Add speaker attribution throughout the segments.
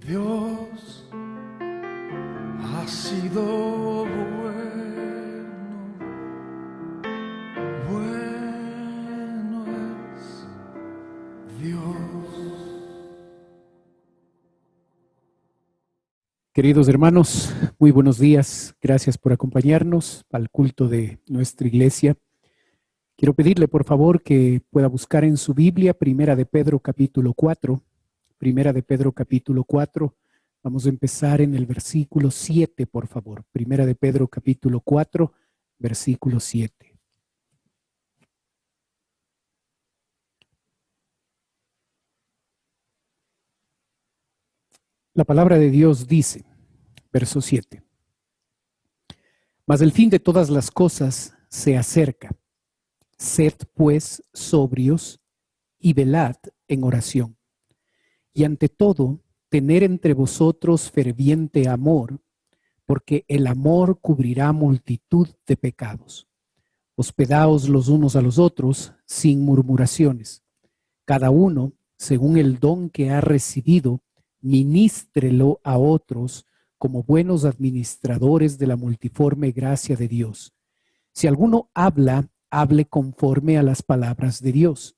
Speaker 1: Dios ha sido bueno, bueno es Dios.
Speaker 2: Queridos hermanos, muy buenos días. Gracias por acompañarnos al culto de nuestra iglesia. Quiero pedirle, por favor, que pueda buscar en su Biblia Primera de Pedro capítulo 4. Primera de Pedro capítulo 4. Vamos a empezar en el versículo 7, por favor. Primera de Pedro capítulo 4, versículo 7. La palabra de Dios dice, verso 7. Mas el fin de todas las cosas se acerca. Sed pues sobrios y velad en oración. Y ante todo, tener entre vosotros ferviente amor, porque el amor cubrirá multitud de pecados. Hospedaos los unos a los otros sin murmuraciones. Cada uno, según el don que ha recibido, ministrelo a otros como buenos administradores de la multiforme gracia de Dios. Si alguno habla, hable conforme a las palabras de Dios.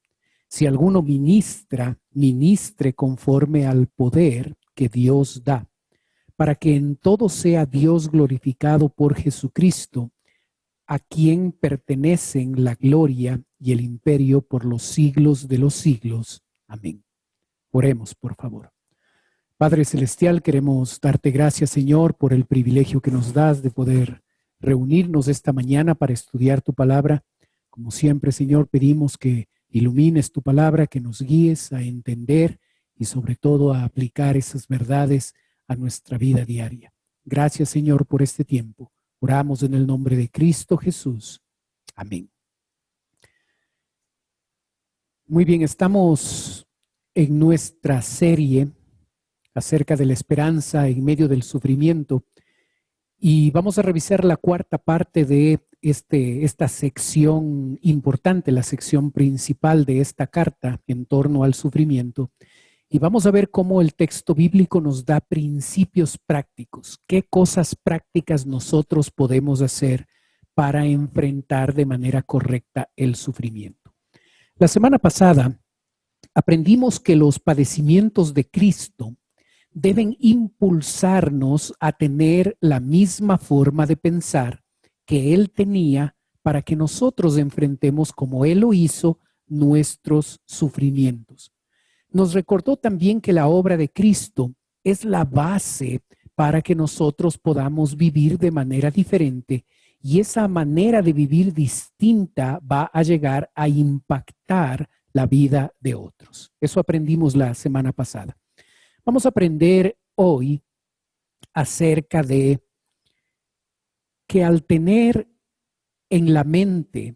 Speaker 2: Si alguno ministra, ministre conforme al poder que Dios da, para que en todo sea Dios glorificado por Jesucristo, a quien pertenecen la gloria y el imperio por los siglos de los siglos. Amén. Oremos, por favor. Padre Celestial, queremos darte gracias, Señor, por el privilegio que nos das de poder reunirnos esta mañana para estudiar tu palabra. Como siempre, Señor, pedimos que ilumines tu palabra, que nos guíes a entender y sobre todo a aplicar esas verdades a nuestra vida diaria. Gracias, Señor, por este tiempo. Oramos en el nombre de Cristo Jesús. Amén. Muy bien, estamos en nuestra serie acerca de la esperanza en medio del sufrimiento y vamos a revisar la cuarta parte de esta sección importante, la sección principal de esta carta en torno al sufrimiento. Y vamos a ver cómo el texto bíblico nos da principios prácticos. ¿Qué cosas prácticas nosotros podemos hacer para enfrentar de manera correcta el sufrimiento? La semana pasada aprendimos que los padecimientos de Cristo deben impulsarnos a tener la misma forma de pensar que Él tenía para que nosotros enfrentemos, como Él lo hizo, nuestros sufrimientos. Nos recordó también que la obra de Cristo es la base para que nosotros podamos vivir de manera diferente y esa manera de vivir distinta va a llegar a impactar la vida de otros. Eso aprendimos la semana pasada. Vamos a aprender hoy acerca de que al tener en la mente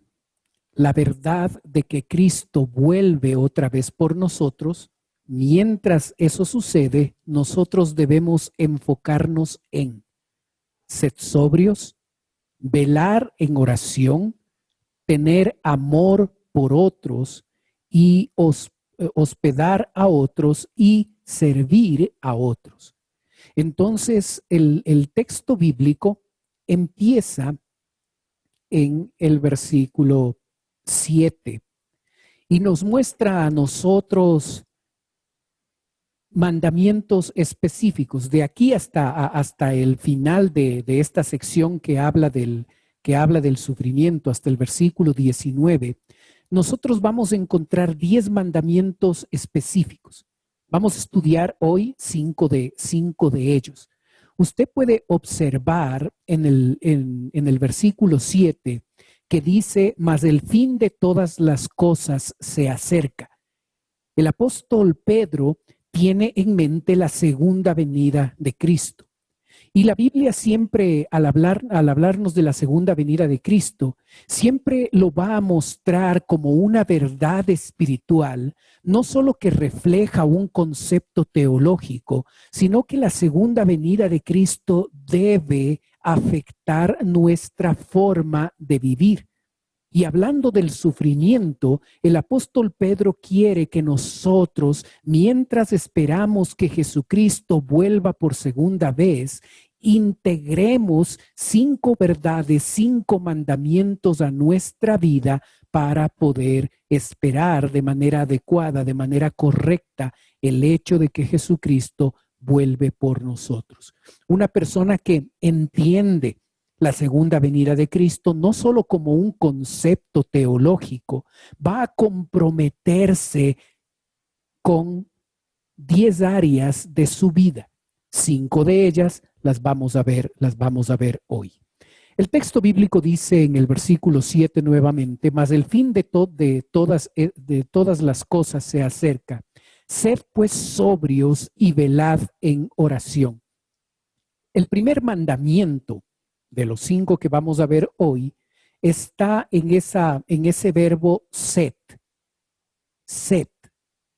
Speaker 2: la verdad de que Cristo vuelve otra vez por nosotros, mientras eso sucede, nosotros debemos enfocarnos en ser sobrios, velar en oración, tener amor por otros y hospedar a otros y servir a otros. Entonces, el texto bíblico empieza en el versículo 7 y nos muestra a nosotros mandamientos específicos de aquí hasta el final de esta sección que habla del sufrimiento, hasta el versículo 19. Nosotros vamos a encontrar 10 mandamientos específicos. Vamos a estudiar hoy 5 de ellos. Usted puede observar en el versículo 7 que dice, mas el fin de todas las cosas se acerca. El apóstol Pedro tiene en mente la segunda venida de Cristo. Y la Biblia siempre, al hablarnos de la segunda venida de Cristo, siempre lo va a mostrar como una verdad espiritual, no solo que refleja un concepto teológico, sino que la segunda venida de Cristo debe afectar nuestra forma de vivir. Y hablando del sufrimiento, el apóstol Pedro quiere que nosotros, mientras esperamos que Jesucristo vuelva por segunda vez, integremos 5 verdades, 5 mandamientos a nuestra vida para poder esperar de manera adecuada, de manera correcta, el hecho de que Jesucristo vuelve por nosotros. Una persona que entiende la segunda venida de Cristo no solo como un concepto teológico, va a comprometerse con 10 áreas de su vida. 5 de ellas las vamos a ver hoy. El texto bíblico dice en el versículo 7 nuevamente: mas el fin de todas las cosas se acerca. Sed pues sobrios y velad en oración. El primer mandamiento de los 5 que vamos a ver hoy está en ese verbo sed,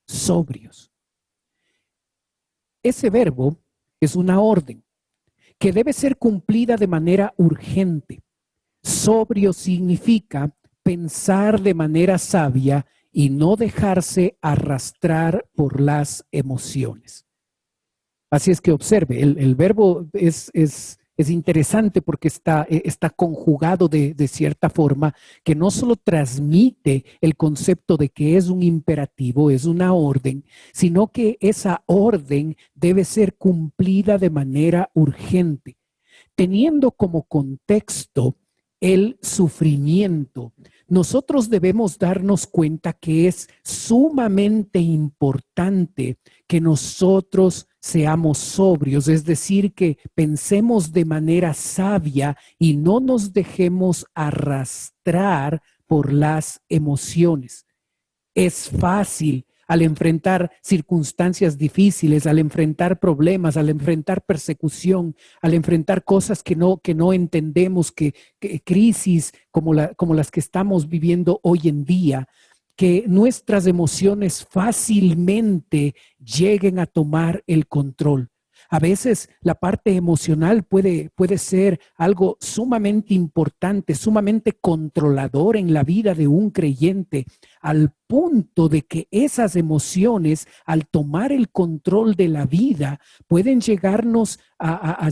Speaker 2: sobrios. Ese verbo es una orden que debe ser cumplida de manera urgente. Sobrio significa pensar de manera sabia y no dejarse arrastrar por las emociones. Así es que observe, el verbo es interesante porque está conjugado de cierta forma que no solo transmite el concepto de que es un imperativo, es una orden, sino que esa orden debe ser cumplida de manera urgente, teniendo como contexto el sufrimiento. Nosotros debemos darnos cuenta que es sumamente importante que nosotros seamos sobrios, es decir, que pensemos de manera sabia y no nos dejemos arrastrar por las emociones. Es fácil al enfrentar circunstancias difíciles, al enfrentar problemas, al enfrentar persecución, al enfrentar cosas que no entendemos, que crisis como las que estamos viviendo hoy en día, que nuestras emociones fácilmente lleguen a tomar el control. A veces la parte emocional puede ser algo sumamente importante, sumamente controlador en la vida de un creyente, al punto de que esas emociones, al tomar el control de la vida, pueden llevarnos a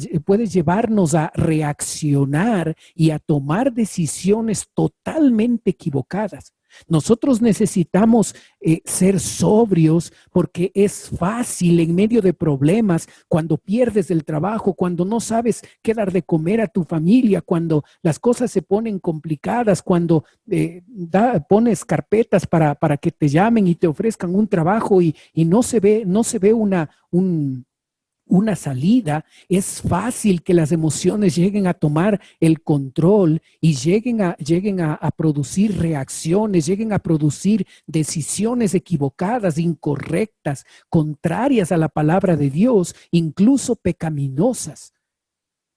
Speaker 2: reaccionar y a tomar decisiones totalmente equivocadas. Nosotros necesitamos ser sobrios porque es fácil en medio de problemas, cuando pierdes el trabajo, cuando no sabes qué dar de comer a tu familia, cuando las cosas se ponen complicadas, cuando pones carpetas para que te llamen y te ofrezcan un trabajo y no se ve una salida. Es fácil que las emociones lleguen a tomar el control y lleguen a producir reacciones, lleguen a producir decisiones equivocadas, incorrectas, contrarias a la palabra de Dios, incluso pecaminosas.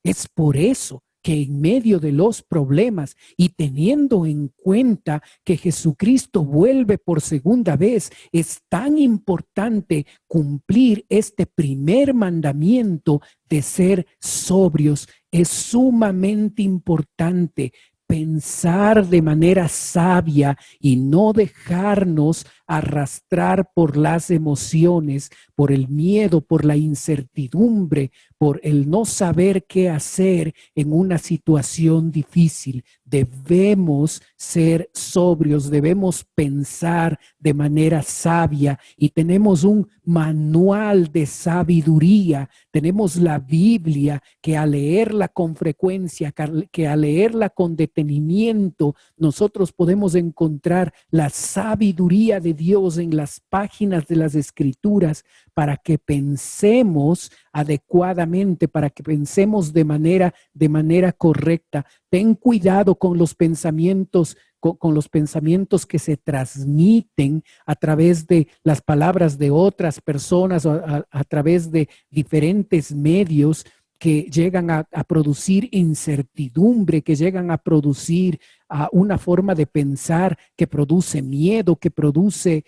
Speaker 2: Es por eso que en medio de los problemas y teniendo en cuenta que Jesucristo vuelve por segunda vez, es tan importante cumplir este primer mandamiento de ser sobrios. Es sumamente importante pensar de manera sabia y no dejarnos arrastrar por las emociones, por el miedo, por la incertidumbre, por el no saber qué hacer en una situación difícil. Debemos ser sobrios, debemos pensar de manera sabia y tenemos un manual de sabiduría. Tenemos la Biblia que al leerla con frecuencia, que al leerla con detenimiento, nosotros podemos encontrar la sabiduría de Dios en las páginas de las Escrituras para que pensemos adecuadamente, para que pensemos de manera correcta. Ten cuidado con los pensamientos que se transmiten a través de las palabras de otras personas o a través de diferentes medios que llegan a producir incertidumbre, que llegan a producir una forma de pensar que produce miedo, que produce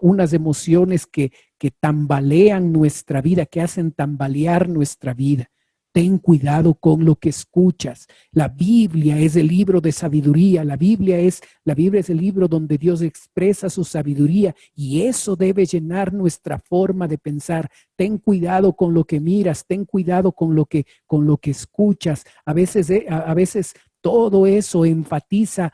Speaker 2: unas emociones que tambalean nuestra vida, que hacen tambalear nuestra vida. Ten cuidado con lo que escuchas. La Biblia es el libro de sabiduría. La Biblia es el libro donde Dios expresa su sabiduría y eso debe llenar nuestra forma de pensar. Ten cuidado con lo que miras, ten cuidado con lo que escuchas. A veces todo eso enfatiza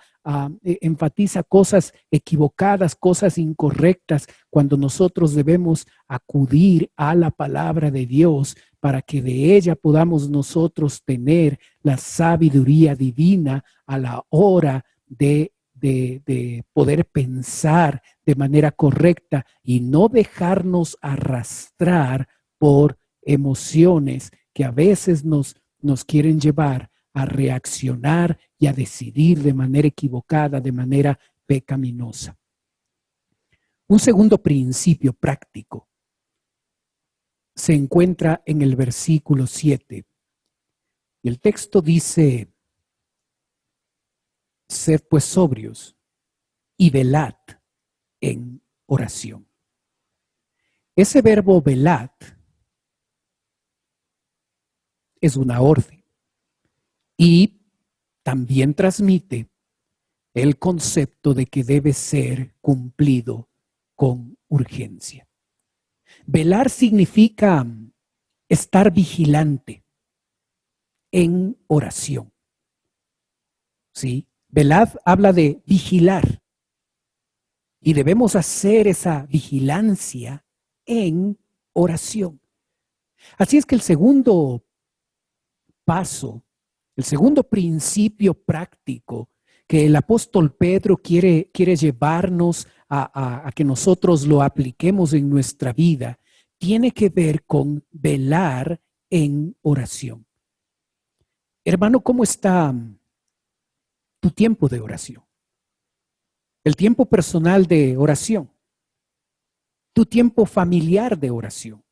Speaker 2: cosas equivocadas, cosas incorrectas, cuando nosotros debemos acudir a la palabra de Dios para que de ella podamos nosotros tener la sabiduría divina a la hora de poder pensar de manera correcta y no dejarnos arrastrar por emociones que a veces nos quieren llevar a reaccionar y a decidir de manera equivocada, de manera pecaminosa. Un segundo principio práctico se encuentra en el versículo 7. Y el texto dice: sed pues sobrios y velad en oración. Ese verbo velad es una orden y también transmite el concepto de que debe ser cumplido con urgencia. Velar significa estar vigilante en oración. ¿Sí? Velad habla de vigilar y debemos hacer esa vigilancia en oración. Así es que el segundo paso, el segundo principio práctico que el apóstol Pedro quiere llevarnos a que nosotros lo apliquemos en nuestra vida, tiene que ver con velar en oración. Hermano, ¿cómo está tu tiempo de oración? El tiempo personal de oración, tu tiempo familiar de oración,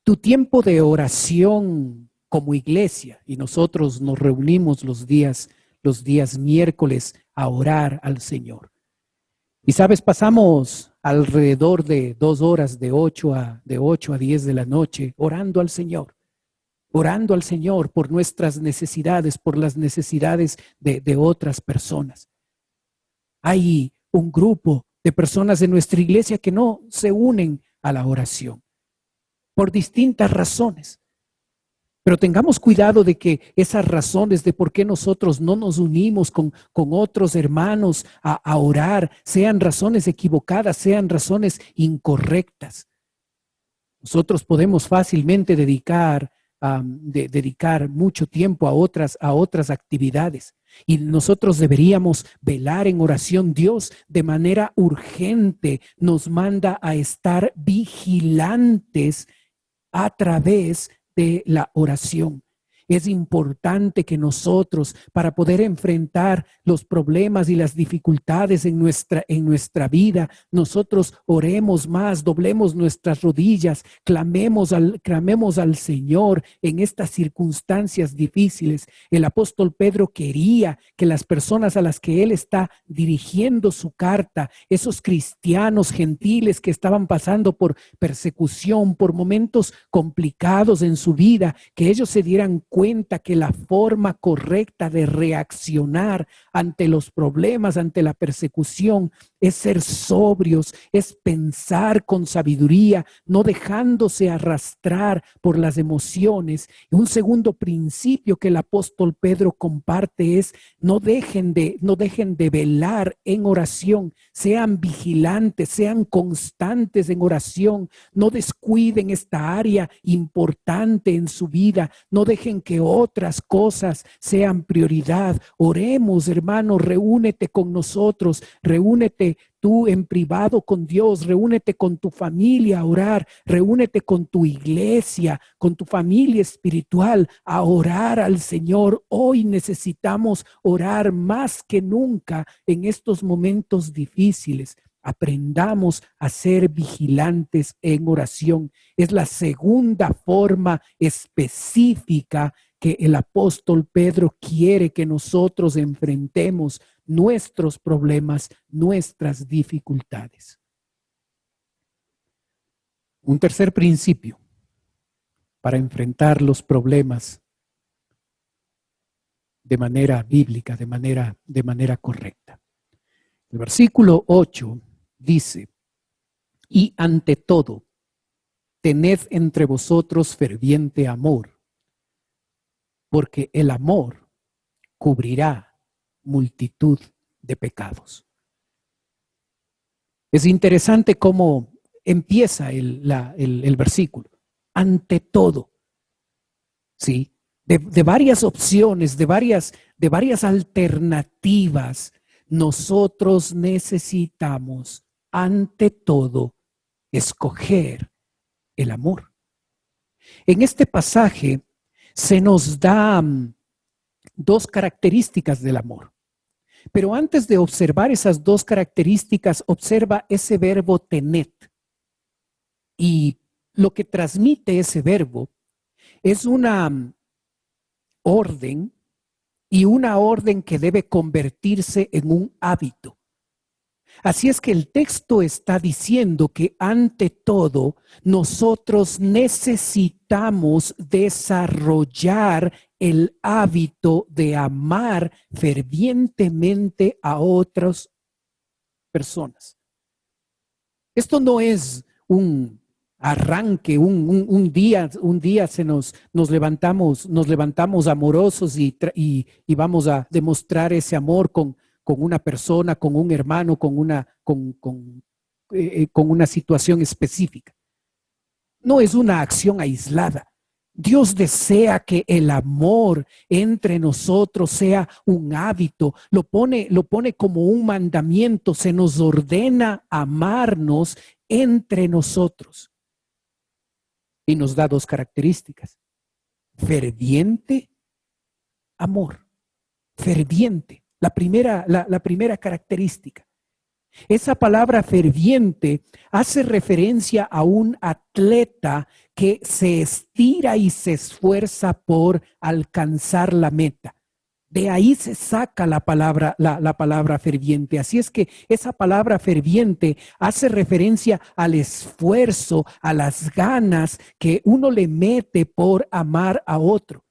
Speaker 2: tu tiempo de oración como iglesia, y nosotros nos reunimos los días miércoles a orar al Señor. Y sabes, pasamos alrededor de 2 horas de 8 a 10 de la noche orando al Señor por nuestras necesidades, por las necesidades de otras personas. Hay un grupo de personas de nuestra iglesia que no se unen a la oración por distintas razones. Pero tengamos cuidado de que esas razones de por qué nosotros no nos unimos con otros hermanos a orar sean razones equivocadas, sean razones incorrectas. Nosotros podemos fácilmente dedicar mucho tiempo a otras actividades y nosotros deberíamos velar en oración. Dios de manera urgente nos manda a estar vigilantes a través de la oración. Es importante que nosotros, para poder enfrentar los problemas y las dificultades en nuestra vida, nosotros oremos más, doblemos nuestras rodillas, clamemos al Señor en estas circunstancias difíciles. El apóstol Pedro quería que las personas a las que él está dirigiendo su carta, esos cristianos gentiles que estaban pasando por persecución, por momentos complicados en su vida, que ellos se dieran cuenta que la forma correcta de reaccionar ante los problemas, ante la persecución, es ser sobrios, es pensar con sabiduría, no dejándose arrastrar por las emociones. Y un segundo principio que el apóstol Pedro comparte es: no dejen de velar en oración, sean vigilantes, sean constantes en oración, no descuiden esta área importante en su vida, no dejen que otras cosas sean prioridad. Oremos, hermano, reúnete con nosotros, reúnete tú en privado con Dios, reúnete con tu familia a orar, reúnete con tu iglesia, con tu familia espiritual a orar al Señor. Hoy necesitamos orar más que nunca en estos momentos difíciles. Aprendamos a ser vigilantes en oración. Es la segunda forma específica que el apóstol Pedro quiere que nosotros enfrentemos nuestros problemas, nuestras dificultades. Un tercer principio para enfrentar los problemas de manera bíblica, de manera correcta. El versículo 8 dice, y ante todo, tened entre vosotros ferviente amor, porque el amor cubrirá multitud de pecados. Es interesante cómo empieza el versículo. Ante todo, ¿sí? De varias opciones, de varias alternativas, nosotros necesitamos, ante todo, escoger el amor. En este pasaje se nos da dos características del amor. Pero antes de observar esas dos características, observa ese verbo tened. Y lo que transmite ese verbo es una orden, y una orden que debe convertirse en un hábito. Así es que el texto está diciendo que ante todo nosotros necesitamos desarrollar el hábito de amar fervientemente a otras personas. Esto no es un arranque, un día nos levantamos amorosos y vamos a demostrar ese amor con una persona, con un hermano, con una situación específica. No es una acción aislada. Dios desea que el amor entre nosotros sea un hábito, lo pone como un mandamiento, se nos ordena amarnos entre nosotros. Y nos da dos características: ferviente amor, ferviente. La primera característica. Esa palabra ferviente hace referencia a un atleta que se estira y se esfuerza por alcanzar la meta. De ahí se saca la palabra ferviente. Así es que esa palabra ferviente hace referencia al esfuerzo, a las ganas que uno le mete por amar a otro.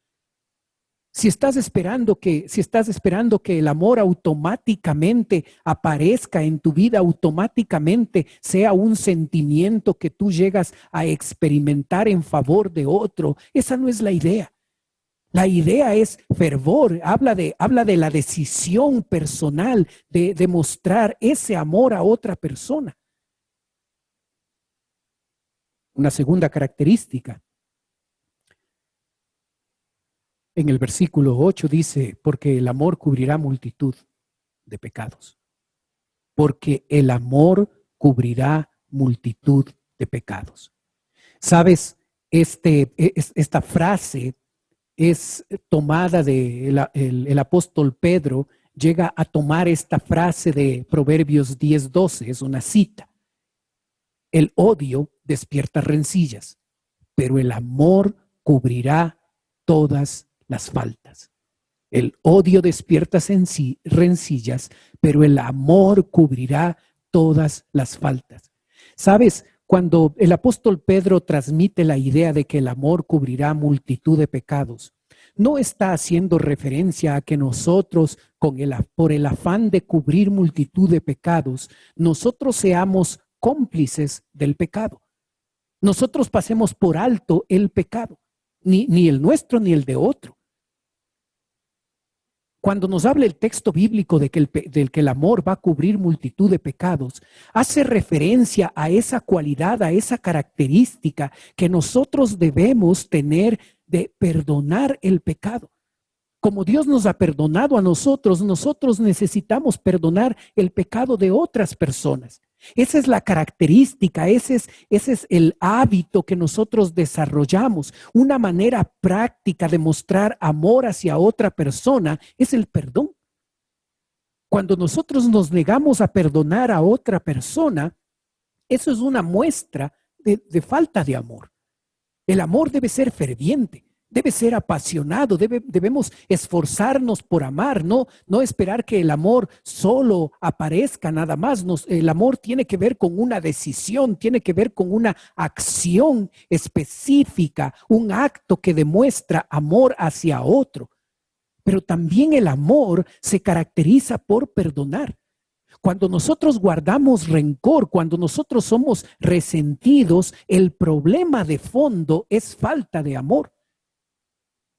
Speaker 2: Si estás esperando que el amor automáticamente aparezca en tu vida, automáticamente sea un sentimiento que tú llegas a experimentar en favor de otro, esa no es la idea. La idea es fervor, habla de la decisión personal de demostrar ese amor a otra persona. Una segunda característica. En el versículo 8 dice, porque el amor cubrirá multitud de pecados. Porque el amor cubrirá multitud de pecados. ¿Sabes? Esta frase es tomada el apóstol Pedro, llega a tomar esta frase de Proverbios 10:12, es una cita. El odio despierta rencillas, pero el amor cubrirá todas las faltas. El odio despierta rencillas, pero el amor cubrirá todas las faltas. ¿Sabes? Cuando el apóstol Pedro transmite la idea de que el amor cubrirá multitud de pecados, no está haciendo referencia a que nosotros, por el afán de cubrir multitud de pecados, nosotros seamos cómplices del pecado. Nosotros pasemos por alto el pecado, ni el nuestro ni el de otro. Cuando nos habla el texto bíblico del que el amor va a cubrir multitud de pecados, hace referencia a esa cualidad, a esa característica que nosotros debemos tener de perdonar el pecado. Como Dios nos ha perdonado a nosotros, nosotros necesitamos perdonar el pecado de otras personas. Esa es la característica, ese es el hábito que nosotros desarrollamos. Una manera práctica de mostrar amor hacia otra persona es el perdón. Cuando nosotros nos negamos a perdonar a otra persona, eso es una muestra de falta de amor. El amor debe ser ferviente. Debe ser apasionado, debemos esforzarnos por amar, no esperar que el amor solo aparezca nada más. El amor tiene que ver con una decisión, tiene que ver con una acción específica, un acto que demuestra amor hacia otro. Pero también el amor se caracteriza por perdonar. Cuando nosotros guardamos rencor, cuando nosotros somos resentidos, el problema de fondo es falta de amor.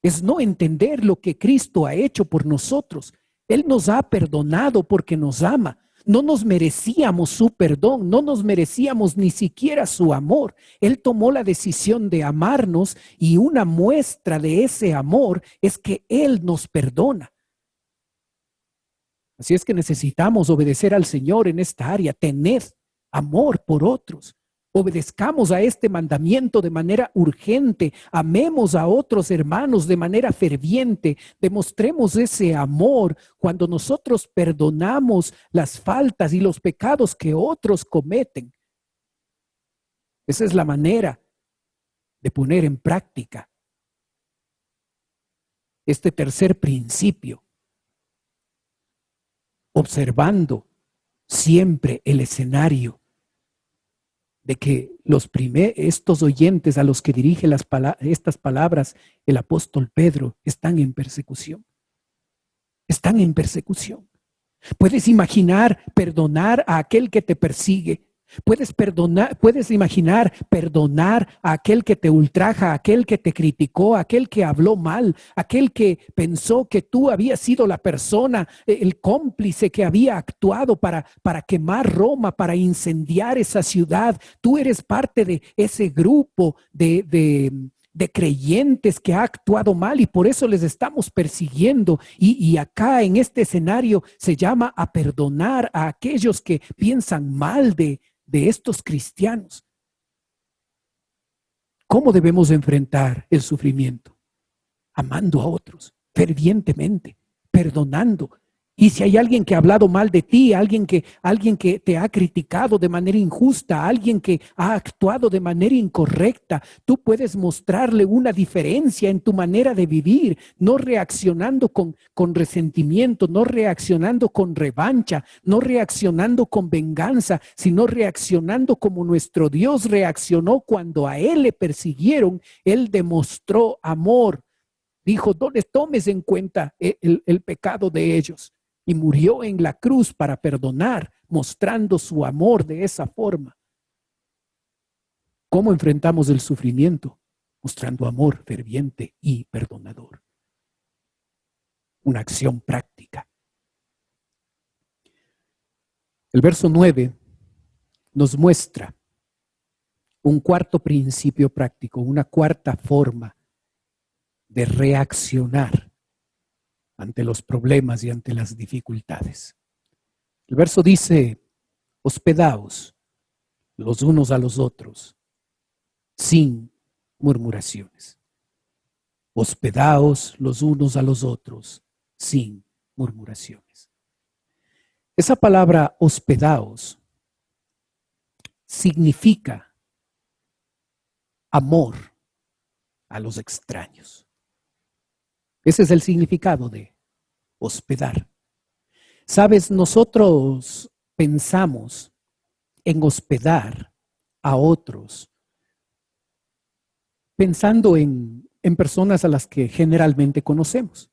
Speaker 2: Es no entender lo que Cristo ha hecho por nosotros. Él nos ha perdonado porque nos ama. No nos merecíamos su perdón, no nos merecíamos ni siquiera su amor. Él tomó la decisión de amarnos y una muestra de ese amor es que Él nos perdona. Así es que necesitamos obedecer al Señor en esta área. Tened amor por otros. Obedezcamos a este mandamiento de manera urgente, amemos a otros hermanos de manera ferviente, demostremos ese amor cuando nosotros perdonamos las faltas y los pecados que otros cometen. Esa es la manera de poner en práctica este tercer principio, observando siempre el escenario de que estos oyentes a los que dirige estas palabras el apóstol Pedro están en persecución. Están en persecución. Puedes imaginar perdonar a aquel que te persigue. Puedes imaginar perdonar a aquel que te ultraja, a aquel que te criticó, a aquel que habló mal, a aquel que pensó que tú habías sido la persona, el cómplice que había actuado para quemar Roma, para incendiar esa ciudad. Tú eres parte de ese grupo de creyentes que ha actuado mal y por eso les estamos persiguiendo. Y acá en este escenario se llama a perdonar a aquellos que piensan mal de estos cristianos. ¿Cómo debemos enfrentar el sufrimiento? Amando a otros fervientemente, perdonando. Y si hay alguien que ha hablado mal de ti, alguien que te ha criticado de manera injusta, alguien que ha actuado de manera incorrecta, tú puedes mostrarle una diferencia en tu manera de vivir, no reaccionando con resentimiento, no reaccionando con revancha, no reaccionando con venganza, sino reaccionando como nuestro Dios reaccionó cuando a Él le persiguieron. Él demostró amor. Dijo, no les tomes en cuenta el pecado de ellos. Y murió en la cruz para perdonar, mostrando su amor de esa forma. ¿Cómo enfrentamos el sufrimiento? Mostrando amor ferviente y perdonador. Una acción práctica. El verso 9 nos muestra un cuarto principio práctico, una cuarta forma de reaccionar ante los problemas y ante las dificultades. El verso dice, hospedaos los unos a los otros, sin murmuraciones. Hospedaos los unos a los otros, sin murmuraciones. Esa palabra hospedaos significa amor a los extraños. Ese es el significado de hospedar. Sabes, nosotros pensamos en hospedar a otros pensando en personas a las que generalmente conocemos,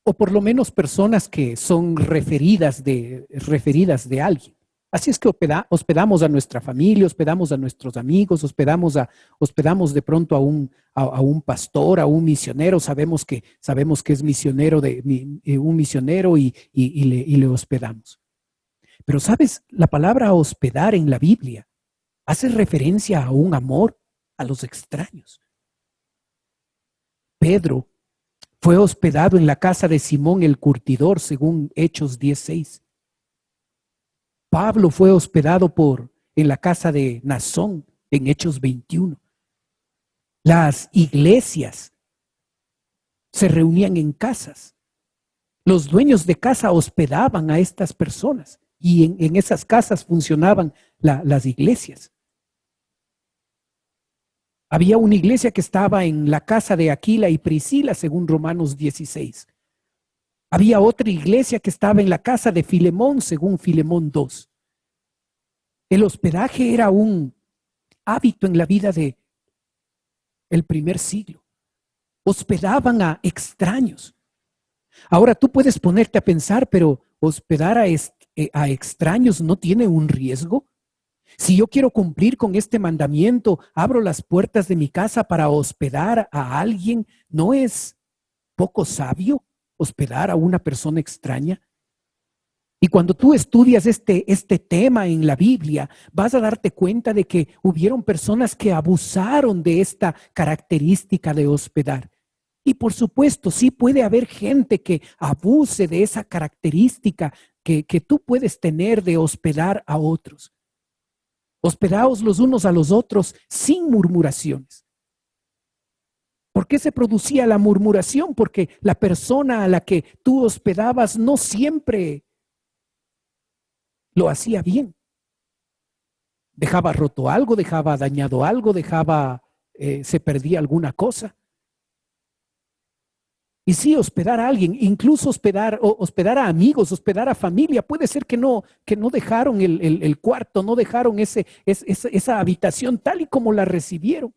Speaker 2: o por lo menos personas que son referidas de alguien. Así es que hospedamos a nuestra familia, hospedamos a nuestros amigos, hospedamos de pronto a un pastor, a un misionero. Sabemos que es misionero un misionero y le hospedamos. Pero sabes, la palabra hospedar en la Biblia hace referencia a un amor a los extraños. Pedro fue hospedado en la casa de Simón el curtidor, según Hechos 10:6. Pablo fue hospedado en la casa de Nazón en Hechos 21. Las iglesias se reunían en casas. Los dueños de casa hospedaban a estas personas y en esas casas funcionaban las iglesias. Había una iglesia que estaba en la casa de Aquila y Priscila, según Romanos 16. Había otra iglesia que estaba en la casa de Filemón, según Filemón 2. El hospedaje era un hábito en la vida de el primer siglo. Hospedaban a extraños. Ahora tú puedes ponerte a pensar, pero hospedar a extraños no tiene un riesgo. Si yo quiero cumplir con este mandamiento, abro las puertas de mi casa para hospedar a alguien, ¿no es poco sabio hospedar a una persona extraña? Y cuando tú estudias este tema en la Biblia, vas a darte cuenta de que hubieron personas que abusaron de esta característica de hospedar. Y por supuesto, sí puede haber gente que abuse de esa característica que tú puedes tener de hospedar a otros. Hospedaos los unos a los otros sin murmuraciones. ¿Por qué se producía la murmuración? Porque la persona a la que tú hospedabas no siempre lo hacía bien. Dejaba roto algo, dejaba dañado algo, se perdía alguna cosa. Y sí, hospedar a alguien, incluso hospedar a amigos, hospedar a familia, puede ser que no dejaron el cuarto, no dejaron esa habitación tal y como la recibieron.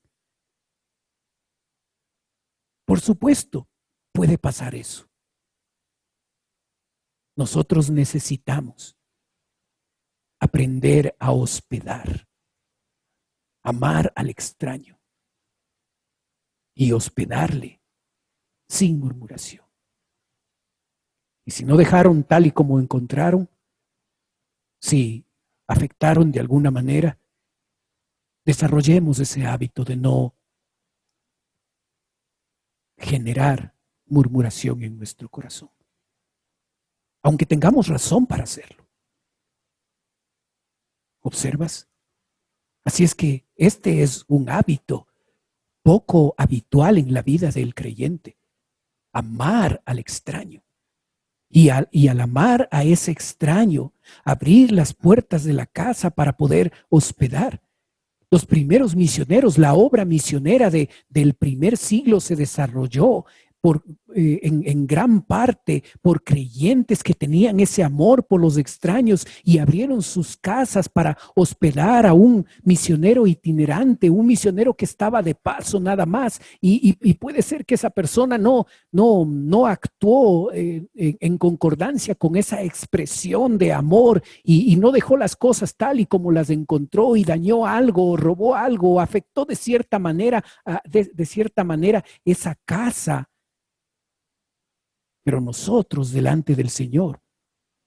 Speaker 2: Por supuesto, puede pasar eso. Nosotros necesitamos aprender a hospedar, amar al extraño y hospedarle sin murmuración. Y si no dejaron tal y como encontraron, si afectaron de alguna manera, desarrollemos ese hábito de no generar murmuración en nuestro corazón, aunque tengamos razón para hacerlo. ¿Observas? Así es que este es un hábito poco habitual en la vida del creyente. Amar al extraño. Y al amar a ese extraño, abrir las puertas de la casa para poder hospedar. Los primeros misioneros, la obra misionera del primer siglo se desarrolló en gran parte por creyentes que tenían ese amor por los extraños y abrieron sus casas para hospedar a un misionero itinerante, un misionero que estaba de paso nada más. Y puede ser que esa persona no actuó en concordancia con esa expresión de amor y no dejó las cosas tal y como las encontró y dañó algo, robó algo, afectó de cierta manera esa casa. Pero nosotros delante del Señor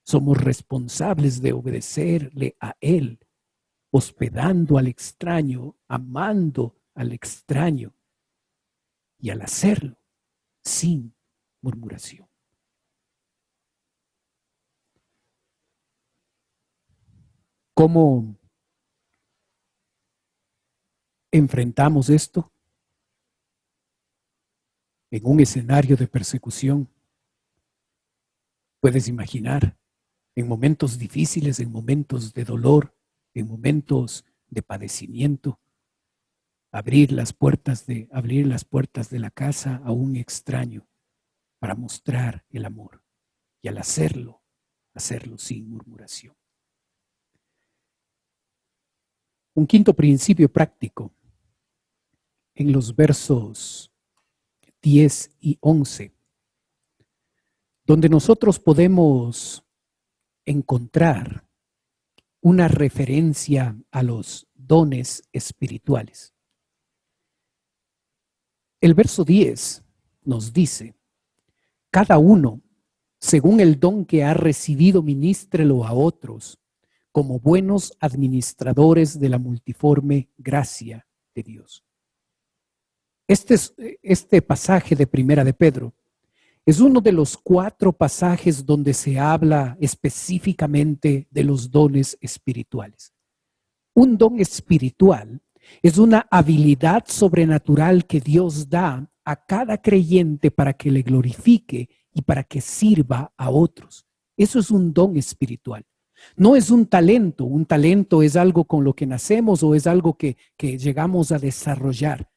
Speaker 2: somos responsables de obedecerle a Él, hospedando al extraño, amando al extraño y al hacerlo sin murmuración. ¿Cómo enfrentamos esto? En un escenario de persecución. Puedes imaginar, en momentos difíciles, en momentos de dolor, en momentos de padecimiento, abrir las puertas de la casa a un extraño para mostrar el amor y al hacerlo sin murmuración. Un quinto principio práctico en los versos 10 y 11. Donde nosotros podemos encontrar una referencia a los dones espirituales. El verso 10 nos dice, cada uno, según el don que ha recibido, ministrelo a otros, como buenos administradores de la multiforme gracia de Dios. Este pasaje de Primera de Pedro es uno de los 4 pasajes donde se habla específicamente de los dones espirituales. Un don espiritual es una habilidad sobrenatural que Dios da a cada creyente para que le glorifique y para que sirva a otros. Eso es un don espiritual. No es un talento. Un talento es algo con lo que nacemos o es algo que llegamos a desarrollar.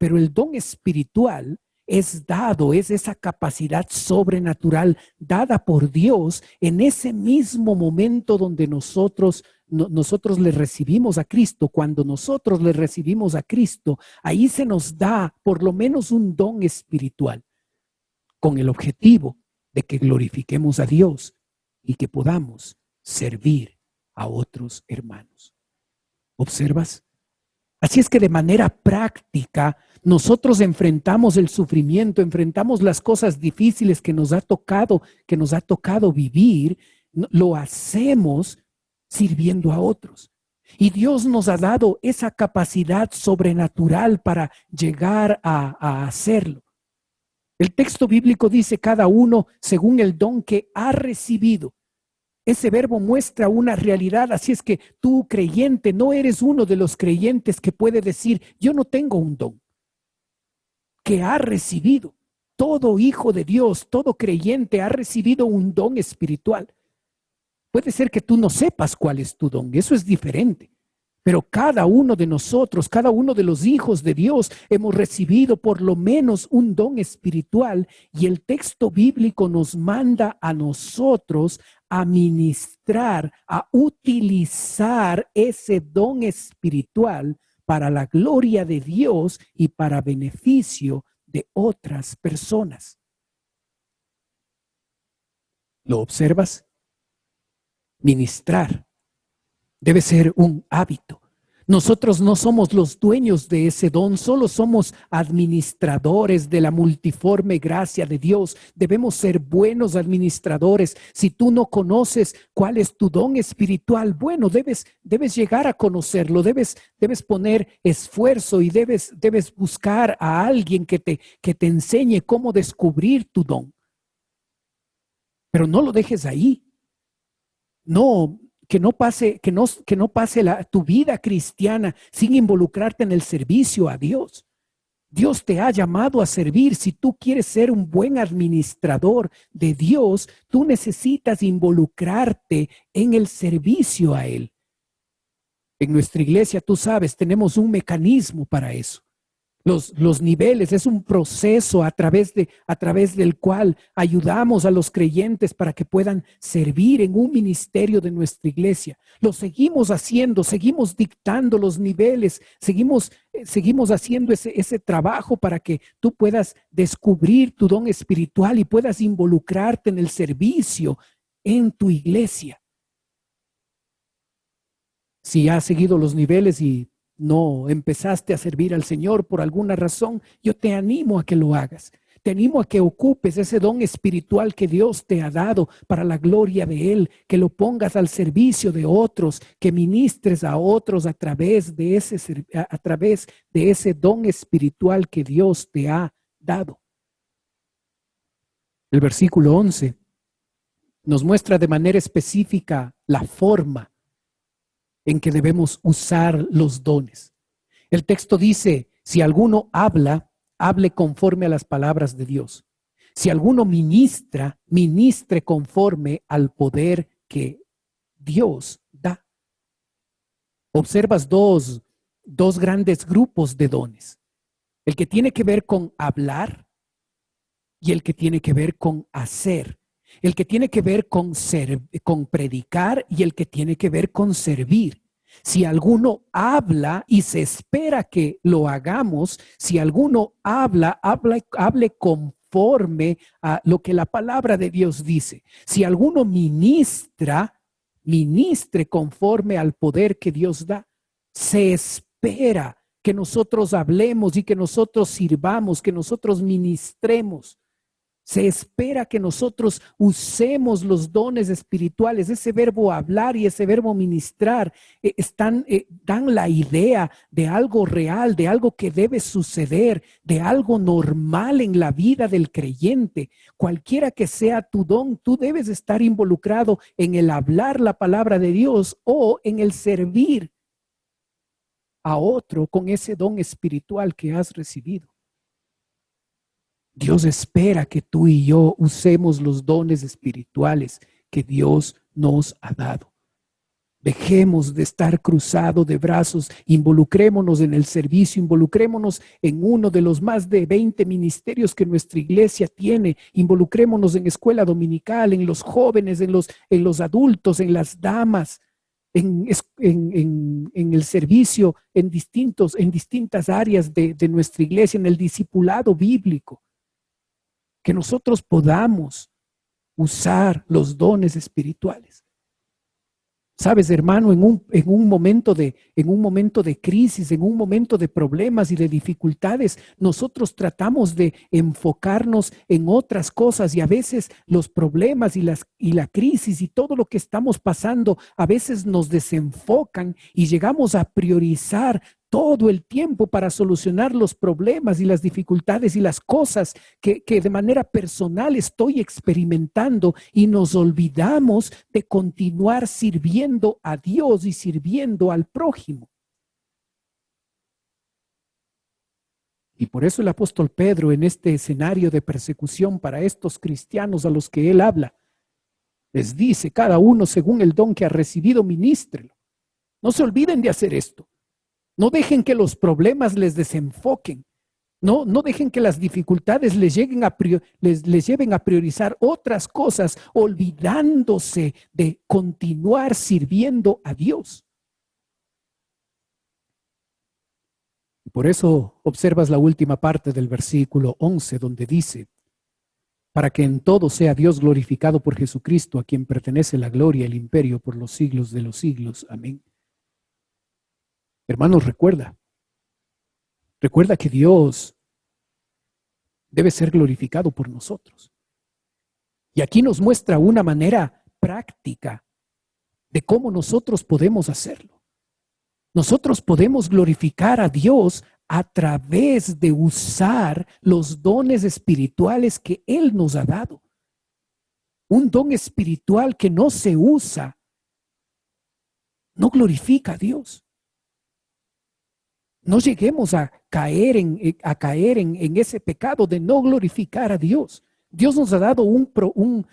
Speaker 2: pero el don espiritual es dado, es esa capacidad sobrenatural dada por Dios en ese mismo momento donde nosotros le recibimos a Cristo. Cuando nosotros le recibimos a Cristo, ahí se nos da por lo menos un don espiritual con el objetivo de que glorifiquemos a Dios y que podamos servir a otros hermanos. ¿Observas? Así es que de manera práctica nosotros enfrentamos el sufrimiento, enfrentamos las cosas difíciles que nos ha tocado vivir, lo hacemos sirviendo a otros. Y Dios nos ha dado esa capacidad sobrenatural para llegar a hacerlo. El texto bíblico dice cada uno según el don que ha recibido. Ese verbo muestra una realidad, así es que tú, creyente, no eres uno de los creyentes que puede decir, yo no tengo un don, que ha recibido. Todo hijo de Dios, todo creyente ha recibido un don espiritual. Puede ser que tú no sepas cuál es tu don, eso es diferente. Pero cada uno de nosotros, cada uno de los hijos de Dios, hemos recibido por lo menos un don espiritual y el texto bíblico nos manda a nosotros a ministrar, a utilizar ese don espiritual para la gloria de Dios y para beneficio de otras personas. ¿Lo observas? Ministrar debe ser un hábito. Nosotros no somos los dueños de ese don, solo somos administradores de la multiforme gracia de Dios. Debemos ser buenos administradores. Si tú no conoces cuál es tu don espiritual, bueno, debes llegar a conocerlo, debes poner esfuerzo y debes buscar a alguien que te enseñe cómo descubrir tu don. Pero no lo dejes ahí. No. Que no pase tu vida cristiana sin involucrarte en el servicio a Dios. Dios te ha llamado a servir. Si tú quieres ser un buen administrador de Dios, tú necesitas involucrarte en el servicio a Él. En nuestra iglesia, tú sabes, tenemos un mecanismo para eso. Los niveles es un proceso a través del cual ayudamos a los creyentes para que puedan servir en un ministerio de nuestra iglesia. Lo seguimos haciendo, seguimos dictando los niveles, seguimos haciendo ese trabajo para que tú puedas descubrir tu don espiritual y puedas involucrarte en el servicio en tu iglesia. Si has seguido los niveles y no empezaste a servir al Señor por alguna razón, yo te animo a que lo hagas. Te animo a que ocupes ese don espiritual que Dios te ha dado para la gloria de Él, que lo pongas al servicio de otros, que ministres a otros a través de ese don espiritual que Dios te ha dado. El versículo 11 nos muestra de manera específica la forma en que debemos usar los dones. El texto dice, si alguno habla, hable conforme a las palabras de Dios. Si alguno ministra, ministre conforme al poder que Dios da. Observas dos grandes grupos de dones. El que tiene que ver con hablar y el que tiene que ver con hacer. El que tiene que ver con predicar y el que tiene que ver con servir. Si alguno habla y se espera que lo hagamos, si alguno hable conforme a lo que la palabra de Dios dice. Si alguno ministre conforme al poder que Dios da. Se espera que nosotros hablemos y que nosotros sirvamos, que nosotros ministremos. Se espera que nosotros usemos los dones espirituales. Ese verbo hablar y ese verbo ministrar dan la idea de algo real, de algo que debe suceder, de algo normal en la vida del creyente. Cualquiera que sea tu don, tú debes estar involucrado en el hablar la palabra de Dios o en el servir a otro con ese don espiritual que has recibido. Dios espera que tú y yo usemos los dones espirituales que Dios nos ha dado. Dejemos de estar cruzados de brazos, involucrémonos en el servicio, involucrémonos en uno de los más de 20 ministerios que nuestra iglesia tiene, involucrémonos en escuela dominical, en los jóvenes, en los adultos, en las damas, en el servicio, en distintas áreas de nuestra iglesia, en el discipulado bíblico, que nosotros podamos usar los dones espirituales. Sabes, hermano, en un momento de crisis, en un momento de problemas y de dificultades, nosotros tratamos de enfocarnos en otras cosas y a veces los problemas y la crisis y todo lo que estamos pasando a veces nos desenfocan y llegamos a priorizar todo el tiempo para solucionar los problemas y las dificultades y las cosas que de manera personal estoy experimentando y nos olvidamos de continuar sirviendo a Dios y sirviendo al prójimo. Y por eso el apóstol Pedro, en este escenario de persecución para estos cristianos a los que él habla, les dice: cada uno según el don que ha recibido, ministrelo. No se olviden de hacer esto. No dejen que los problemas les desenfoquen. No dejen que las dificultades les lleven a priorizar otras cosas, olvidándose de continuar sirviendo a Dios. Y por eso observas la última parte del versículo 11, donde dice: para que en todo sea Dios glorificado por Jesucristo, a quien pertenece la gloria y el imperio por los siglos de los siglos. Amén. Hermanos, recuerda que Dios debe ser glorificado por nosotros. Y aquí nos muestra una manera práctica de cómo nosotros podemos hacerlo. Nosotros podemos glorificar a Dios a través de usar los dones espirituales que Él nos ha dado. Un don espiritual que no se usa no glorifica a Dios. No lleguemos a caer en ese pecado de no glorificar a Dios. Dios nos ha dado un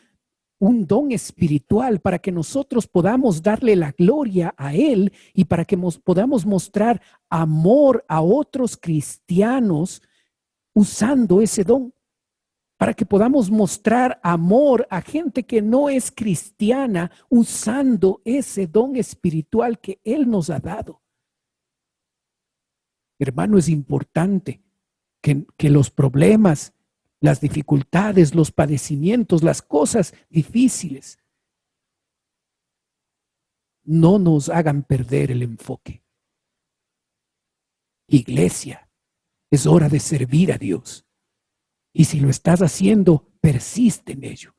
Speaker 2: don espiritual para que nosotros podamos darle la gloria a Él y para que podamos mostrar amor a otros cristianos usando ese don. Para que podamos mostrar amor a gente que no es cristiana usando ese don espiritual que Él nos ha dado. Hermano, es importante que los problemas, las dificultades, los padecimientos, las cosas difíciles no nos hagan perder el enfoque. Iglesia, es hora de servir a Dios. Y si lo estás haciendo, persiste en ello.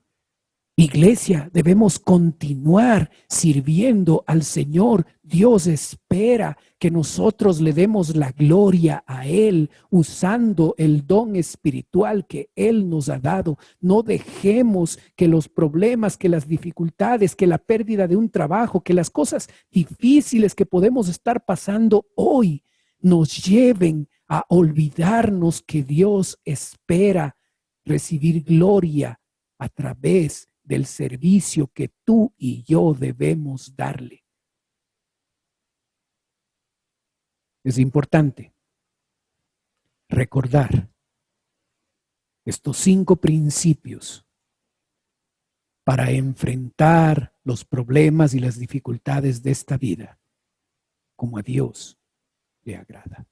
Speaker 2: Iglesia, debemos continuar sirviendo al Señor. Dios espera que nosotros le demos la gloria a Él usando el don espiritual que Él nos ha dado. No dejemos que los problemas, que las dificultades, que la pérdida de un trabajo, que las cosas difíciles que podemos estar pasando hoy nos lleven a olvidarnos que Dios espera recibir gloria a través del servicio que tú y yo debemos darle. Es importante recordar estos 5 principios para enfrentar los problemas y las dificultades de esta vida como a Dios le agrada.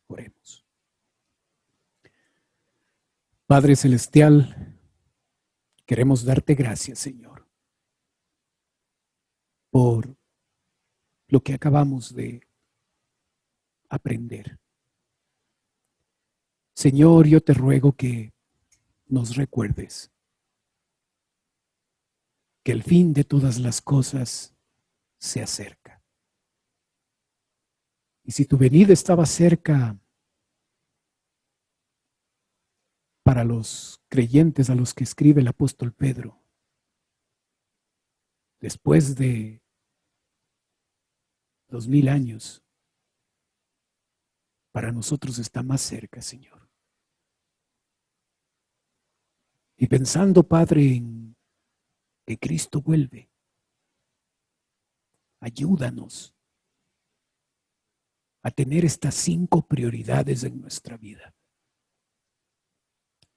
Speaker 2: Oremos. Padre Celestial, queremos darte gracias, Señor, por lo que acabamos de aprender. Señor, yo te ruego que nos recuerdes que el fin de todas las cosas se acerca. Y si tu venida estaba cerca para los creyentes a los que escribe el apóstol Pedro, después de 2000 años, para nosotros está más cerca, Señor. Y pensando, Padre, en que Cristo vuelve, Ayúdanos a tener estas 5 prioridades en nuestra vida.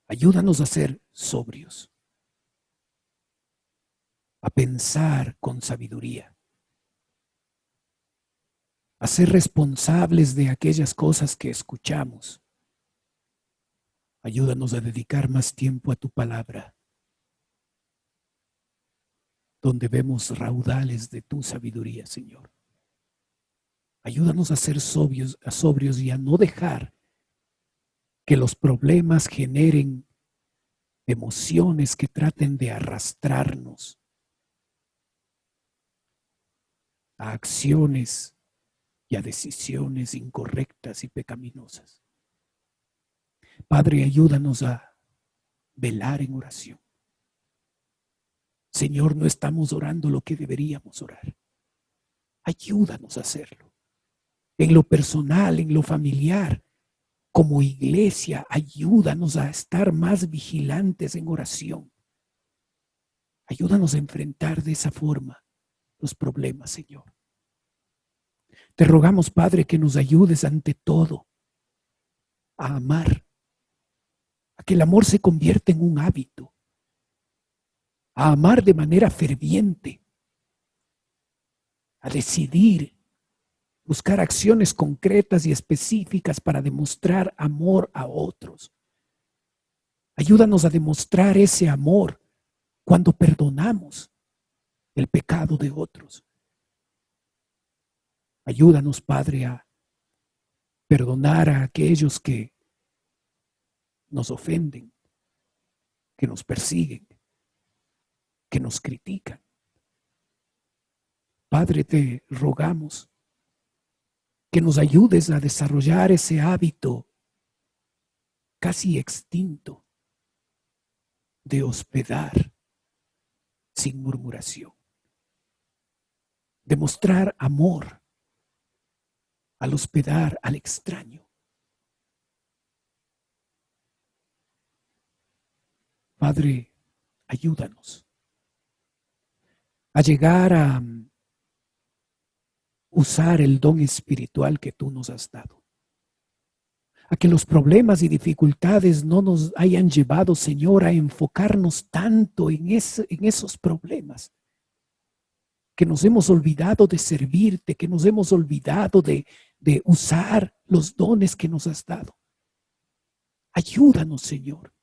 Speaker 2: Ayúdanos a ser sobrios, a pensar con sabiduría, a ser responsables de aquellas cosas que escuchamos. Ayúdanos a dedicar más tiempo a tu palabra, donde vemos raudales de tu sabiduría, Señor. Ayúdanos a ser sobrios y a no dejar que los problemas generen emociones que traten de arrastrarnos a acciones y a decisiones incorrectas y pecaminosas. Padre, ayúdanos a velar en oración. Señor, no estamos orando lo que deberíamos orar. Ayúdanos a hacerlo. En lo personal, en lo familiar, como iglesia, ayúdanos a estar más vigilantes en oración. Ayúdanos a enfrentar de esa forma los problemas, Señor. Te rogamos, Padre, que nos ayudes ante todo a amar, a que el amor se convierta en un hábito, a amar de manera ferviente, a decidir buscar acciones concretas y específicas para demostrar amor a otros. Ayúdanos a demostrar ese amor cuando perdonamos el pecado de otros. Ayúdanos, Padre, a perdonar a aquellos que nos ofenden, que nos persiguen, que nos critican. Padre, te rogamos que nos ayudes a desarrollar ese hábito casi extinto de hospedar sin murmuración, de mostrar amor al hospedar al extraño. Padre, ayúdanos a llegar a usar el don espiritual que tú nos has dado. A que los problemas y dificultades no nos hayan llevado, Señor, a enfocarnos tanto en esos problemas, que nos hemos olvidado de servirte, que nos hemos olvidado de usar los dones que nos has dado. Ayúdanos, Señor,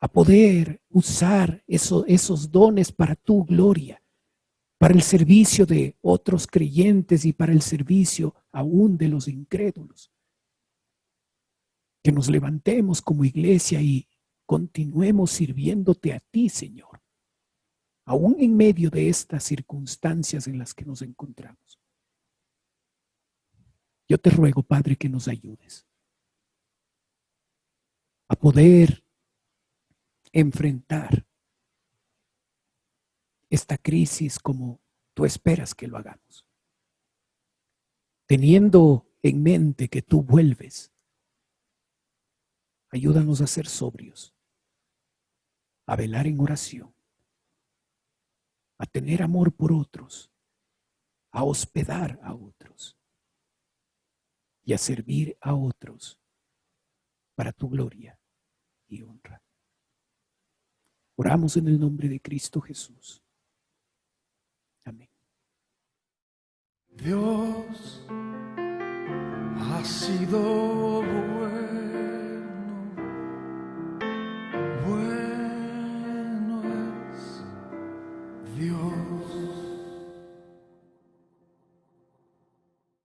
Speaker 2: a poder usar esos dones para tu gloria, para el servicio de otros creyentes y para el servicio aún de los incrédulos. Que nos levantemos como iglesia y continuemos sirviéndote a ti, Señor, aún en medio de estas circunstancias en las que nos encontramos. Yo te ruego, Padre, que nos ayudes a poder enfrentar esta crisis como tú esperas que lo hagamos, teniendo en mente que tú vuelves. Ayúdanos a ser sobrios, a velar en oración, a tener amor por otros, a hospedar a otros y a servir a otros para tu gloria y honra. Oramos en el nombre de Cristo Jesús. Amén.
Speaker 1: Dios ha sido bueno.